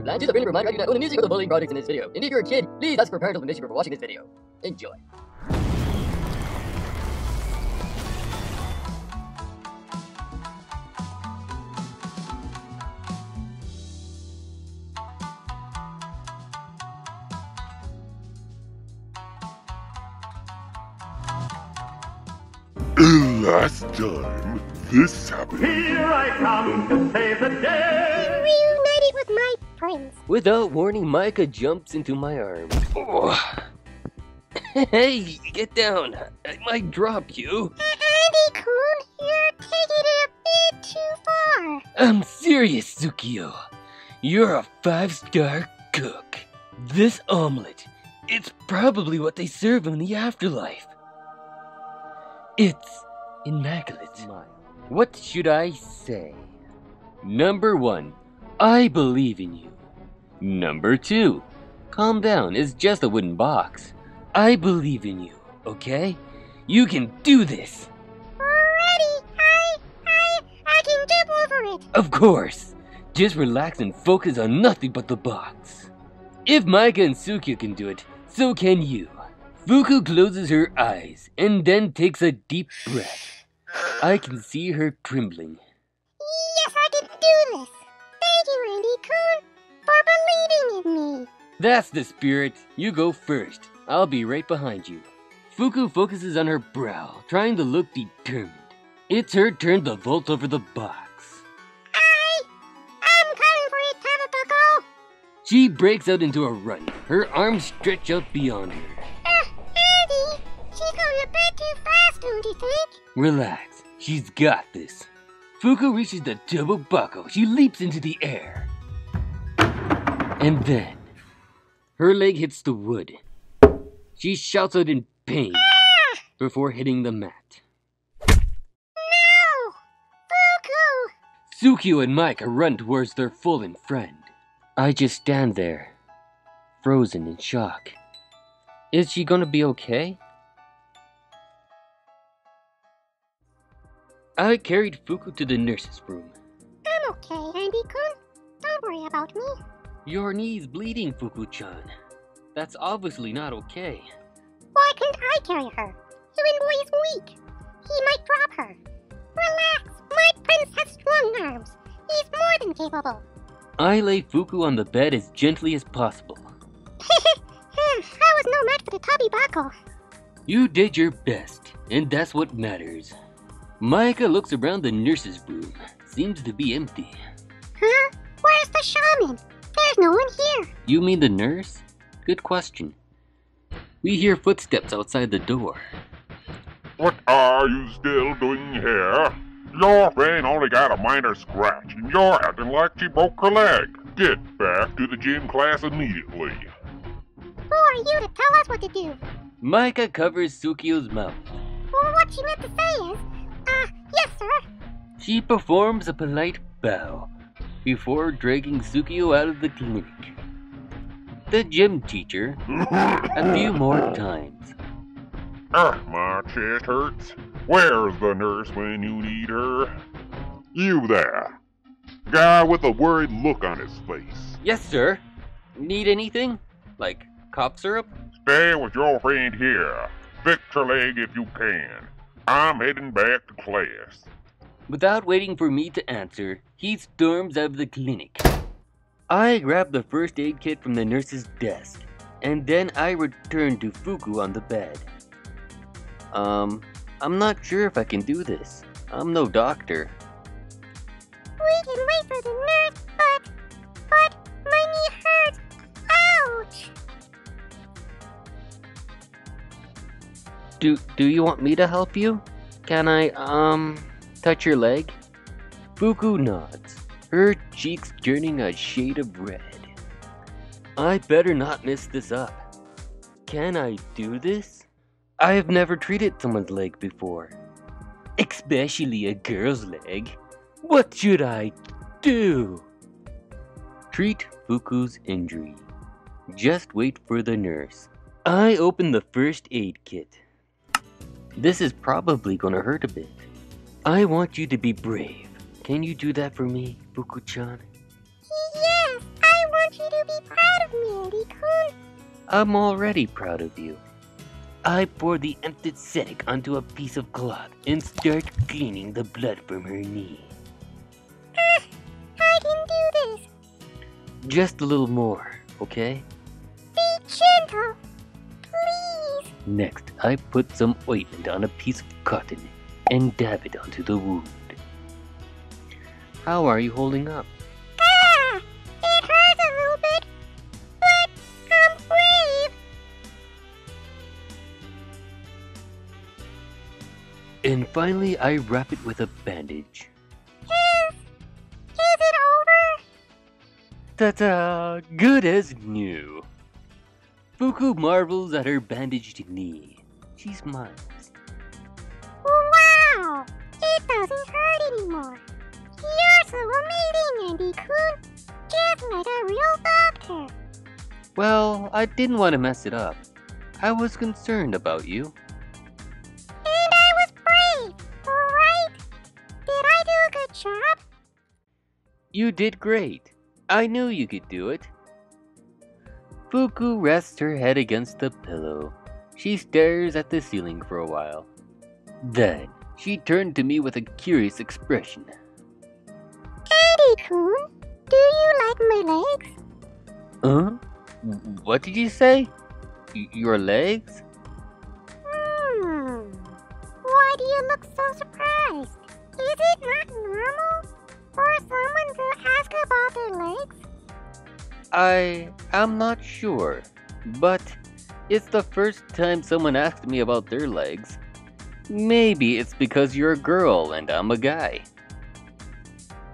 Land is a friendly reminder I do not own the music or the bullying products in this video. And if you're a kid, please ask for parental permission before watching this video. Enjoy. Last time this happened. Here I come to save the day. Reunited with my friends. Without warning, Micah jumps into my arms. Oh. Hey, get down. I might drop you. Andy-kun, you're taking it a bit too far. I'm serious, Tsukio. You're a 5-star cook. This omelet, it's probably what they serve in the afterlife. It's immaculate. What should I say? Number 1, I believe in you. Number 2, calm down, it's just a wooden box. I believe in you, okay? You can do this. Ready? I can jump over it. Of course. Just relax and focus on nothing but the box. If Micah and Tsukio can do it, so can you. Fuku closes her eyes and then takes a deep breath. I can see her trembling. Yes, I can do this. Thank you, Andy-kun, for believing in me. That's the spirit. You go first. I'll be right behind you. Fuku focuses on her brow, trying to look determined. It's her turn to vault over the box. I'm coming for it, Tababako. She breaks out into a run. Her arms stretch out beyond her. Andy, she's going a bit too fast, don't you think? Relax, she's got this. Fuku reaches the double buckle. She leaps into the air. And then, her leg hits the wood. She shouts out in pain before hitting the mat. No! Fuku! Tsukio and Micah run towards their fallen friend. I just stand there, frozen in shock. Is she gonna be okay? I carried Fuku to the nurse's room. I'm okay, Andy-kun. Don't worry about me. Your knee's bleeding, Fuku-chan. That's obviously not okay. Why can't I carry her? Even boy is weak. He might drop her. Relax. My prince has strong arms. He's more than capable. I lay Fuku on the bed as gently as possible. I was no match for the tubby buckle. You did your best, and that's what matters. Micah looks around the nurse's room. Seems to be empty. Huh? Where's the shaman? There's no one here. You mean the nurse? Good question. We hear footsteps outside the door. What are you still doing here? Your friend only got a minor scratch, and you're acting like she broke her leg. Get back to the gym class immediately. Who are you to tell us what to do? Micah covers Tsukio's mouth. Well, what she meant to say is, yes, sir. She performs a polite bow before dragging Tsukio out of the clinic. The gym teacher, a few more times. My chest hurts. Where's the nurse when you need her? You there. Guy with a worried look on his face. Yes, sir. Need anything? Like cough syrup? Stay with your friend here. Fix her leg if you can. I'm heading back to class. Without waiting for me to answer, he storms out of the clinic. I grab the first aid kit from the nurse's desk, and then I return to Fuku on the bed. I'm not sure if I can do this. I'm no doctor. We can wait for the nurse, but my knee hurts. Ouch! Do you want me to help you? Can I, touch your leg? Fuku nods, her cheeks turning a shade of red. I better not mess this up. Can I do this? I have never treated someone's leg before, especially a girl's leg. What should I do? Treat Fuku's injury. Just wait for the nurse. I open the first aid kit. This is probably gonna hurt a bit. I want you to be brave. Can you do that for me, Fuku-chan? Yes, I want you I'm already proud of you. I pour the anesthetic onto a piece of cloth and start cleaning the blood from her knee. I can do this. Just a little more, okay? Be gentle, please. Next, I put some ointment on a piece of cotton and dab it onto the wound. How are you holding up? Ah, it hurts a little bit, but I'm brave. And finally, I wrap it with a bandage. Is it over? Ta-ta! Good as new. Fuku marvels at her bandaged knee. She smiles. Wow, it doesn't hurt anymore. You're so amazing, Andy-kun. Just like a real doctor. Well, I didn't want to mess it up. I was concerned about you. And I was brave, alright? Did I do a good job? You did great. I knew you could do it. Fuku rests her head against the pillow. She stares at the ceiling for a while. Then, she turned to me with a curious expression. Andy-kun, do you like my legs? Huh? What did you say? Your legs? Why do you look so surprised? Is it not normal for someone to ask about their legs? I'm not sure, but it's the first time someone asked me about their legs. Maybe it's because you're a girl and I'm a guy.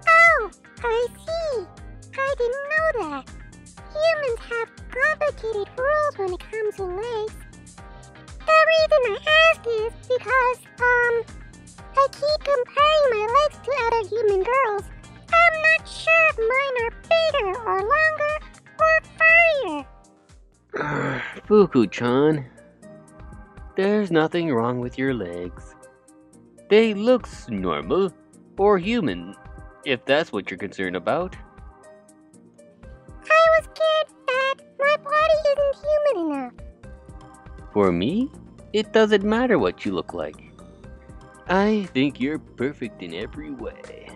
Oh, I see. I didn't know that. Humans have complicated rules when it comes to legs. The reason I ask is because, I keep comparing my legs to other human girls. I'm not sure if mine are bigger or longer or furrier. Fuku-chan, there's nothing wrong with your legs. They look normal, or human, if that's what you're concerned about. I was scared that my body isn't human enough. For me, it doesn't matter what you look like. I think you're perfect in every way.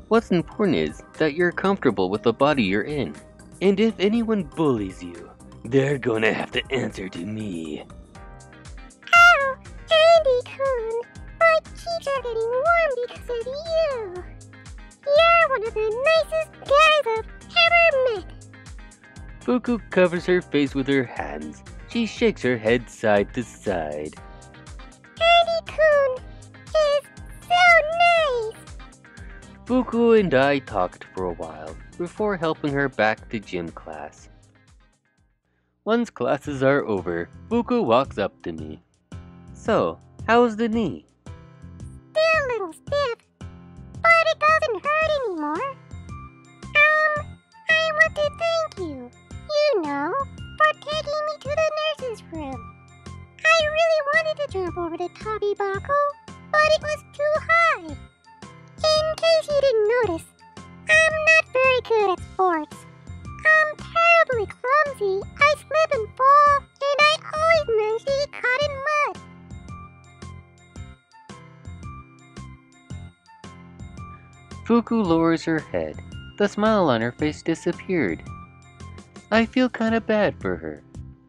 What's important is that you're comfortable with the body you're in. And if anyone bullies you, they're gonna have to answer to me. Oh, Andy-kun, my cheeks are getting warm because of you. You're one of the nicest guys I've ever met. Fuku covers her face with her hands. She shakes her head side to side. Andy-kun is so nice. Fuku and I talked for a while before helping her back to gym class. Once classes are over, Fuku walks up to me. So, how's the knee? Still a little stiff, but it doesn't hurt anymore. I want to thank you, for taking me to the nurse's room. I really wanted to jump over the Tabi Bako, but it was too high. In case you didn't notice, I'm not very good at sports. I'm terribly clumsy. I slip and fall, and I always manage to get caught in mud. Fuku lowers her head. The smile on her face disappeared. I feel kinda bad for her.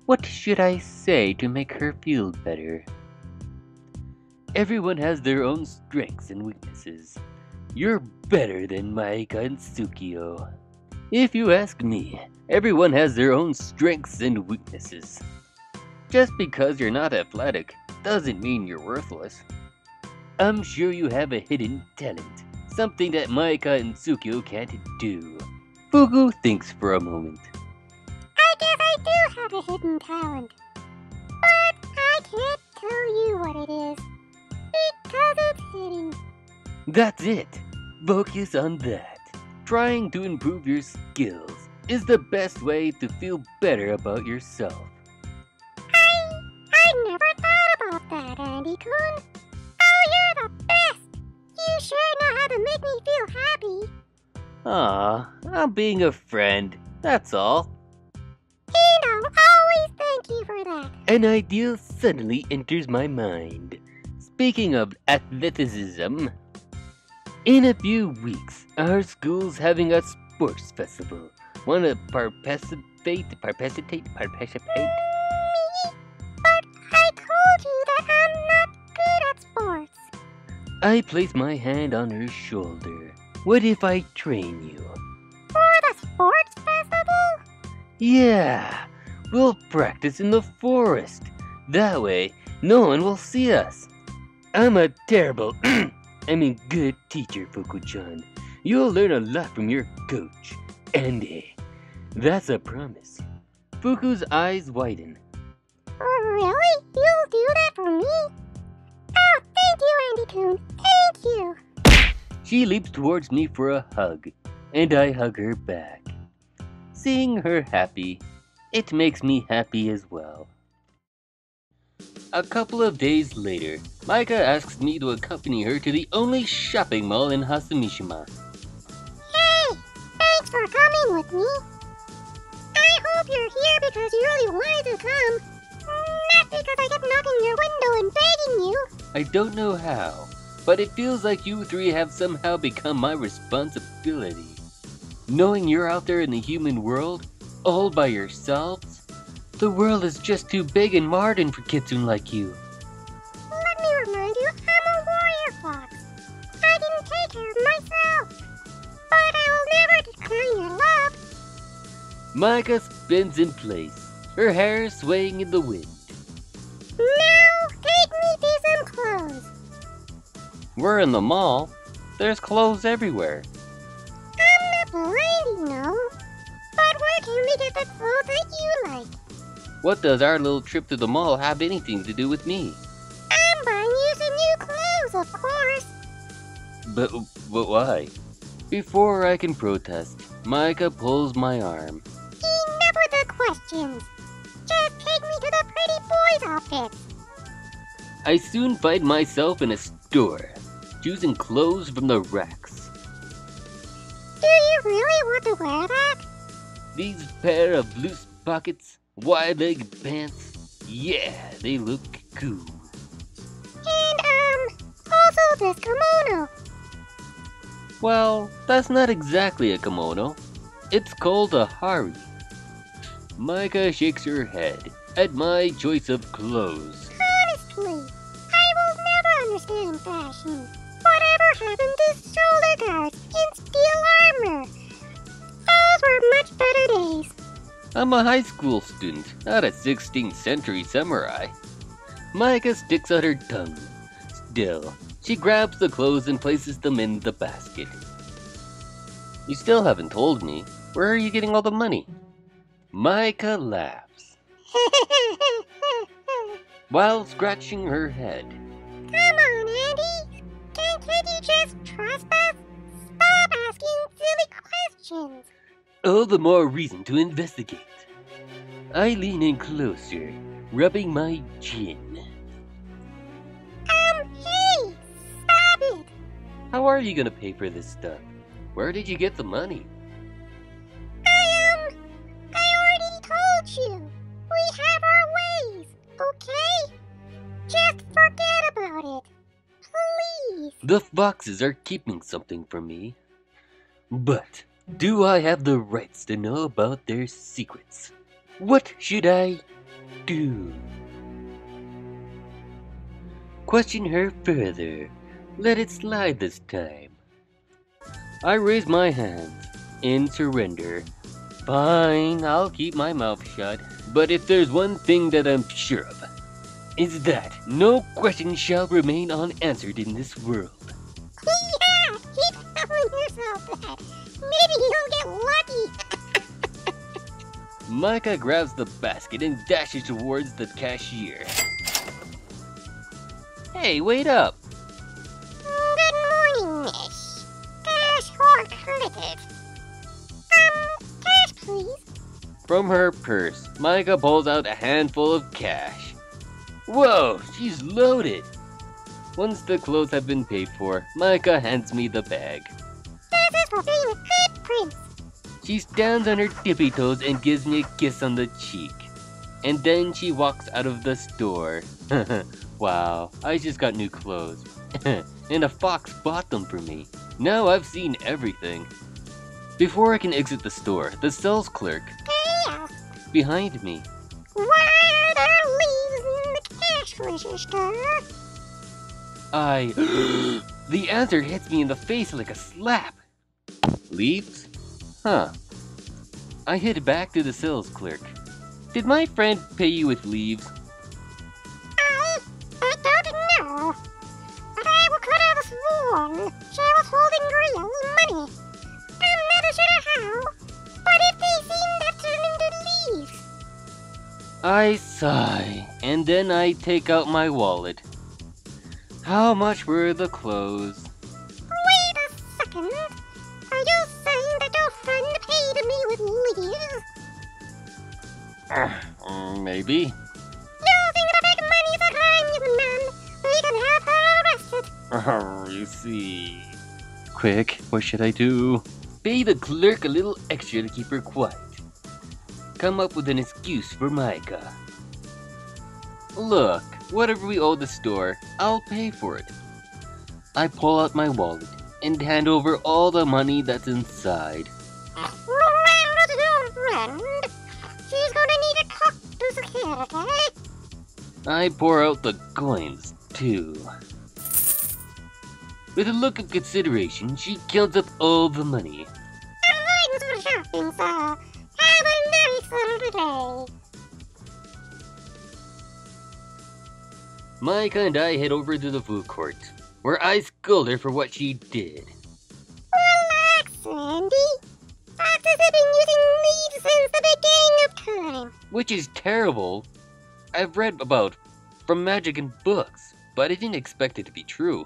What should I say to make her feel better? Everyone has their own strengths and weaknesses. You're better than Maika and Tsukio. If you ask me, everyone has their own strengths and weaknesses. Just because you're not athletic doesn't mean you're worthless. I'm sure you have a hidden talent, something that Maika and Tsukio can't do. Fuku thinks for a moment. I guess I do have a hidden talent, but I can't tell you what it is, because it's hidden. That's it. Focus on that. Trying to improve your skills is the best way to feel better about yourself. I never thought about that, Andy-kun. Oh, you're the best. You sure know how to make me feel happy. Ah, I'm being a friend, that's all. And I'll always thank for that? An idea suddenly enters my mind. Speaking of athleticism, in a few weeks, our school's having a sports festival. Wanna participate? But I told you that I'm not good at sports. I place my hand on her shoulder. What if I train you? For the sports festival? Yeah, we'll practice in the forest. That way, no one will see us. I'm a terrible, good teacher, Fuku-chan. You'll learn a lot from your coach, Andy. That's a promise. Fuku's eyes widen. Really? You'll do that for me? Oh, thank you, Andy-kun. Thank you. She leaps towards me for a hug, and I hug her back. Seeing her happy, it makes me happy as well. A couple of days later, Maika asks me to accompany her to the only shopping mall in Hasumishima. Hey, thanks for coming with me. I hope you're here because you really wanted to come. Not because I kept knocking your window and begging you. I don't know how, but it feels like you three have somehow become my responsibility. Knowing you're out there in the human world, all by yourselves, the world is just too big and modern for kitsune like you. Let me remind you, I'm a warrior fox. I can take care of myself. But I will never decline your love. Maika spins in place, her hair swaying in the wind. Now, take me to some clothes. We're in the mall. There's clothes everywhere. I'm not blind, you know. But where can we get the clothes that you like? What does our little trip to the mall have anything to do with me? I'm buying you some new clothes, of course. But why? Before I can protest, Maika pulls my arm. Enough with the questions. Just take me to the pretty boys' outfits. I soon find myself in a store, choosing clothes from the racks. Do you really want to wear that? These pair of loose pockets, wide-legged pants, yeah, they look cool. And, also this kimono. Well, that's not exactly a kimono. It's called a hari. Maika shakes her head at my choice of clothes. Honestly, I will never understand fashion. Whatever happened to shoulder guards and steel armor? Those were much better days. I'm a high school student, not a 16th century samurai. Maika sticks out her tongue. Still, she grabs the clothes and places them in the basket. You still haven't told me. Where are you getting all the money? Maika laughs, while scratching her head. Come on, Andy. Can't you just trust us? Stop asking silly questions. All the more reason to investigate. I lean in closer, rubbing my chin. Hey, stop it. How are you gonna pay for this stuff? Where did you get the money? I already told you. We have our ways, okay? Just forget about it. Please. The foxes are keeping something from me. But do I have the rights to know about their secrets? What should I do? Question her further. Let it slide this time. I raise my hands in surrender. Fine, I'll keep my mouth shut. But if there's one thing that I'm sure of, is that no question shall remain unanswered in this world. Yeah, keep telling yourself that. Maybe you'll get lucky. Maika grabs the basket and dashes towards the cashier. Hey, wait up! Good morning, miss. Cash or credit? Cash, please. From her purse, Maika pulls out a handful of cash. Whoa, she's loaded! Once the clothes have been paid for, Maika hands me the bag. This is for being a good prince. She stands on her tippy toes and gives me a kiss on the cheek. and then she walks out of the store. Wow, I just got new clothes. And a fox bought them for me. Now I've seen everything. Before I can exit the store, the sales clerk, Yes. behind me. Why are there leaves in the cash register? The answer hits me in the face like a slap. Leaves? Huh. I head back to the sales clerk. Did my friend pay you with leaves? I don't know. But I could have sworn she was holding real money. I'm not sure how, but if they seem to turn into leaves. I sigh, and then I take out my wallet. How much were the clothes? Wait a second. Are you saying that your friend paid me with leaves? Maybe. You think that big money's a crime, young man? We can have her arrested. You see. Quick, what should I do? Pay the clerk a little extra to keep her quiet. Come up with an excuse for Micah. Look, whatever we owe the store, I'll pay for it. I pull out my wallet and hand over all the money that's inside. Remember your friend. She's gonna need to talk to security. I pour out the coins, too. With a look of consideration, she counts up all the money. Thanks for shopping, sir. Have a nice little day. Micah and I head over to the food court, where I scold her for what she did. Relax, Sandy. Foxes have been using leaves since the beginning of time. Which is terrible. I've read about from magic in books, but I didn't expect it to be true.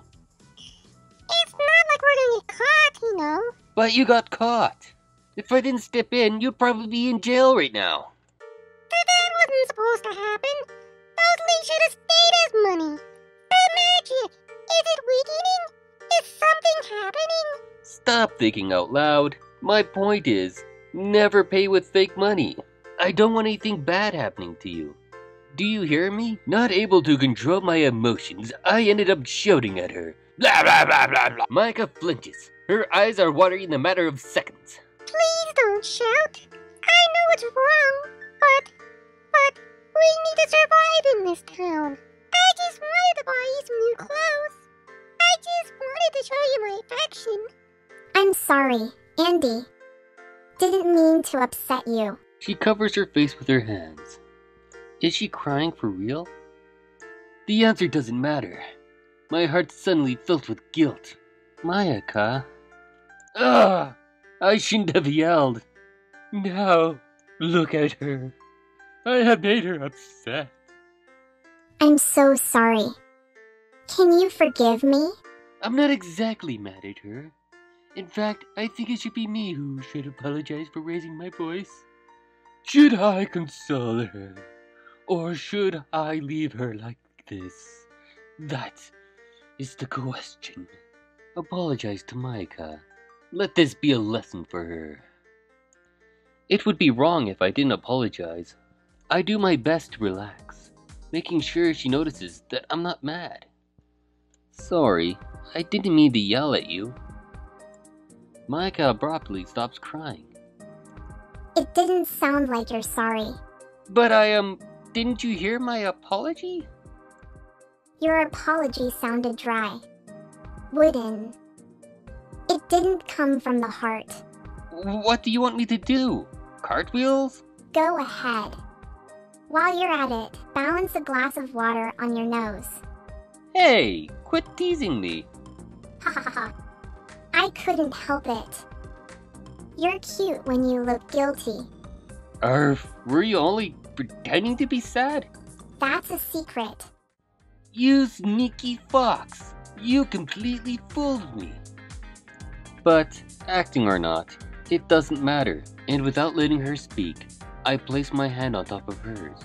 It's not like we're gonna get caught, you know. But you got caught. If I didn't step in, you'd probably be in jail right now. That wasn't supposed to happen. Those leaves should have stayed as money. The magic. Is it weakening? Is something happening? Stop thinking out loud. My point is, never pay with fake money. I don't want anything bad happening to you. Do you hear me? Not able to control my emotions, I ended up shouting at her. Blah blah blah blah blah. Micah flinches. Her eyes are watering in a matter of seconds. Please don't shout. I know it's wrong, but we need to survive in this town. I just wanted to buy you some new clothes. I just wanted to show you my affection. I'm sorry, Andy. Didn't mean to upset you. She covers her face with her hands. Is she crying for real? The answer doesn't matter. My heart's suddenly filled with guilt. Mayaka. Ugh! I shouldn't have yelled. Now, look at her. I have made her upset. I'm so sorry. Can you forgive me? I'm not exactly mad at her. In fact, I think it should be me who should apologize for raising my voice. Should I console her? Or should I leave her like this? That is the question. Apologize to Micah. Let this be a lesson for her. It would be wrong if I didn't apologize. I do my best to relax, making sure she notices that I'm not mad. Sorry, I didn't mean to yell at you. Micah abruptly stops crying. It didn't sound like you're sorry. But didn't you hear my apology? Your apology sounded dry. Wooden. It didn't come from the heart. What do you want me to do? Cartwheels? Go ahead. While you're at it, balance a glass of water on your nose. Hey, quit teasing me. Ha ha ha. I couldn't help it. You're cute when you look guilty. Were you only pretending to be sad? That's a secret. You sneaky fox. You completely fooled me. But, acting or not, it doesn't matter, and without letting her speak, I place my hand on top of hers.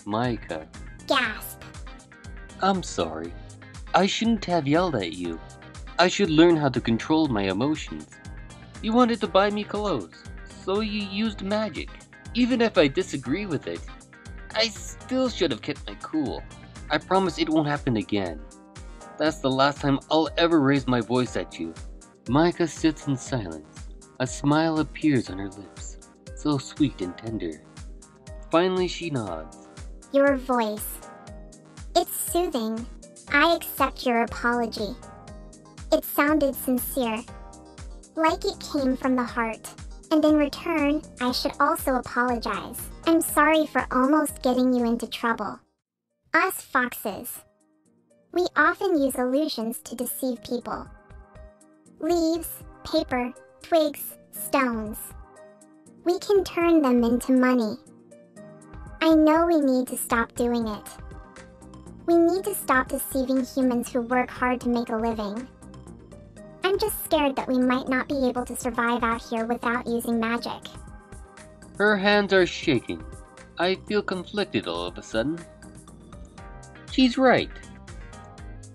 Micah. Gasp. I'm sorry. I shouldn't have yelled at you. I should learn how to control my emotions. You wanted to buy me clothes, so you used magic. Even if I disagree with it, I still should have kept my cool. I promise it won't happen again. That's the last time I'll ever raise my voice at you. Micah sits in silence. A smile appears on her lips, so sweet and tender. Finally, she nods. Your voice. It's soothing. I accept your apology. It sounded sincere, like it came from the heart. And in return, I should also apologize. I'm sorry for almost getting you into trouble. Us foxes, we often use illusions to deceive people. Leaves, paper, twigs, stones. We can turn them into money. I know we need to stop doing it. We need to stop deceiving humans who work hard to make a living. I'm just scared that we might not be able to survive out here without using magic. Her hands are shaking. I feel conflicted all of a sudden. She's right.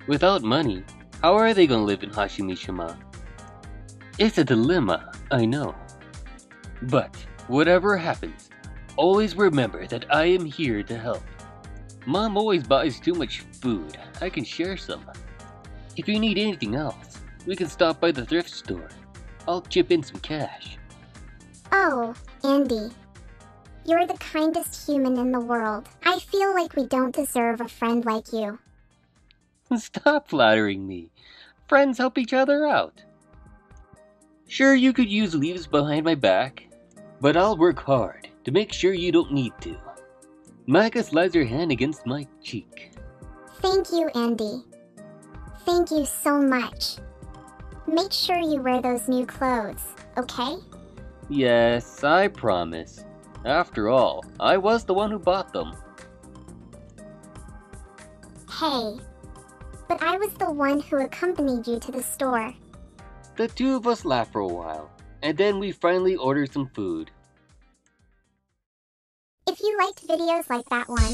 Without money, how are they gonna live in Hashimishima? It's a dilemma, I know. But whatever happens, always remember that I am here to help. Mom always buys too much food. I can share some. If you need anything else, we can stop by the thrift store. I'll chip in some cash. Oh, Andy. You're the kindest human in the world. I feel like we don't deserve a friend like you. Stop flattering me. Friends help each other out. Sure, you could use leaves behind my back, but I'll work hard to make sure you don't need to. Micah slides her hand against my cheek. Thank you, Andy. Thank you so much. Make sure you wear those new clothes, okay? Yes, I promise. After all, I was the one who bought them. Hey, but I was the one who accompanied you to the store. The two of us laughed for a while, and then we finally ordered some food. If you liked videos like that one,